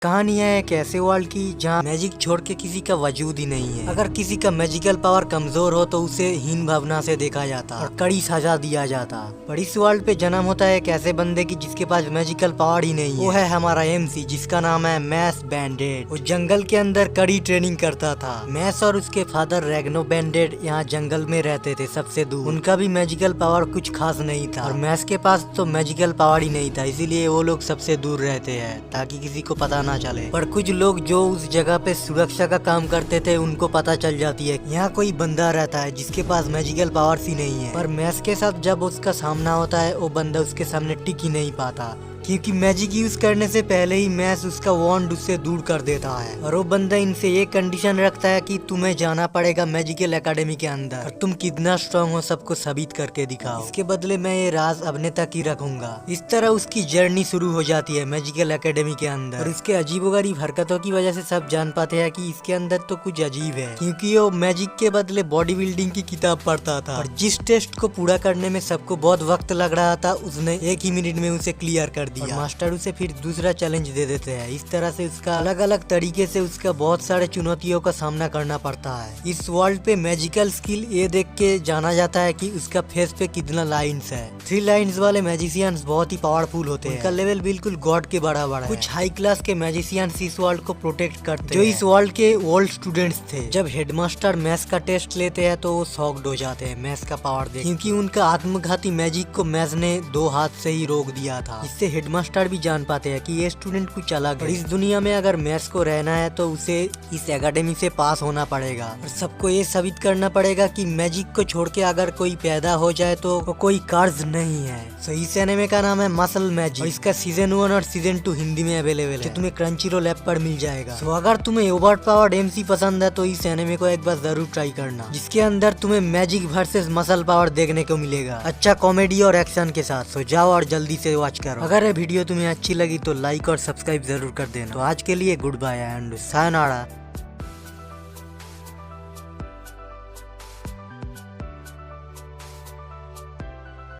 कहानी है एक ऐसे वर्ल्ड की जहाँ मैजिक छोड़ के किसी का वजूद ही नहीं है। अगर किसी का मैजिकल पावर कमजोर हो तो उसे हीन भावना से देखा जाता और कड़ी सजा दिया जाता। पर इस वर्ल्ड पे जन्म होता है एक ऐसे बंदे की जिसके पास मैजिकल पावर ही नहीं है। वो है हमारा एमसी, जिसका नाम है मैस बैंडेड। वो जंगल के अंदर कड़ी ट्रेनिंग करता था। मैस और उसके फादर रेग्नो बैंडेड यहाँ जंगल में रहते थे सबसे दूर। उनका भी मैजिकल पावर कुछ खास नहीं था और मैस के पास तो मैजिकल पावर ही नहीं था, इसीलिए वो लोग सबसे दूर रहते हैं ताकि किसी को पता ना चले। पर कुछ लोग जो उस जगह पे सुरक्षा का काम करते थे उनको पता चल जाती है यहाँ कोई बंदा रहता है जिसके पास मैजिकल पावर्स ही नहीं है। पर मैस के साथ जब उसका सामना होता है वो बंदा उसके सामने टिक ही नहीं पाता, क्योंकि मैजिक यूज करने से पहले ही मैस उसका वॉन्ड उससे दूर कर देता है। और वो बंदा इनसे ये कंडीशन रखता है कि तुम्हें जाना पड़ेगा मैजिकल एकेडमी के अंदर और तुम कितना स्ट्रांग हो सबको साबित करके दिखाओ, इसके बदले मैं ये राज अपने तक ही रखूंगा। इस तरह उसकी जर्नी शुरू हो जाती है मैजिकल एकेडमी के अंदर। और इसके अजीबोगरीब हरकतों की वजह से सब जान पाते हैं कि इसके अंदर तो कुछ अजीब है, क्योंकि वो मैजिक के बदले बॉडी बिल्डिंग की किताब पढ़ता था। और जिस टेस्ट को पूरा करने में सबको बहुत वक्त लग रहा था उसने 1 ही मिनट में उसे क्लियर कर दिया। मास्टर उसे फिर दूसरा चैलेंज दे देते हैं। इस तरह से उसका अलग अलग तरीके से उसका बहुत सारे चुनौतियों का सामना करना पड़ता है। इस वर्ल्ड पे मैजिकल स्किल ये देख के जाना जाता है कि उसका फेस पे कितना लाइंस है। 3 लाइंस वाले मैजिशियंस बहुत ही पावरफुल होते हैं। उनका लेवल बिल्कुल गॉड के बराबर है। कुछ हाई क्लास के मैजिशियंस इस वर्ल्ड को प्रोटेक्ट करते हैं जो इस वर्ल्ड के ओल्ड स्टूडेंट्स थे। जब हेडमास्टर मैथ्स का टेस्ट लेते हैं तो वो शॉक्ड हो जाते हैं मैथ्स का पावर देख, क्योंकि उनका आत्मघाती मैजिक को मैथ्स ने 2 हाथ से ही रोक दिया था। इससे हेडमास्टर भी जान पाते हैं कि ये स्टूडेंट कुछ अलग है। इस दुनिया में अगर मैथ्स को रहना है तो उसे इस एकेडमी से पास होना पड़ेगा और सबको ये साबित करना पड़ेगा कि मैजिक को छोड़ के अगर कोई पैदा हो जाए तो वो कोई कर्ज नहीं है। तो इस एनिमे का नाम है मसल मैजिक और इसका सीजन 1 और सीजन 2 हिंदी में अवेलेबल है, तुम्हें क्रंचीरोल ऐप पर मिल जाएगा। तो अगर तुम्हें ओवर पावर्ड एमसी पसंद है तो इस एनिमे को एक बार जरूर ट्राई करना, जिसके अंदर तुम्हें मैजिक वर्सेस मसल पावर देखने को मिलेगा, अच्छा कॉमेडी और एक्शन के साथ। तो जाओ और जल्दी से वॉच करो। अगर ये वीडियो तुम्हें अच्छी लगी तो लाइक और सब्सक्राइब जरूर कर देना। तो आज के लिए गुड बाय एंड सायोनारा।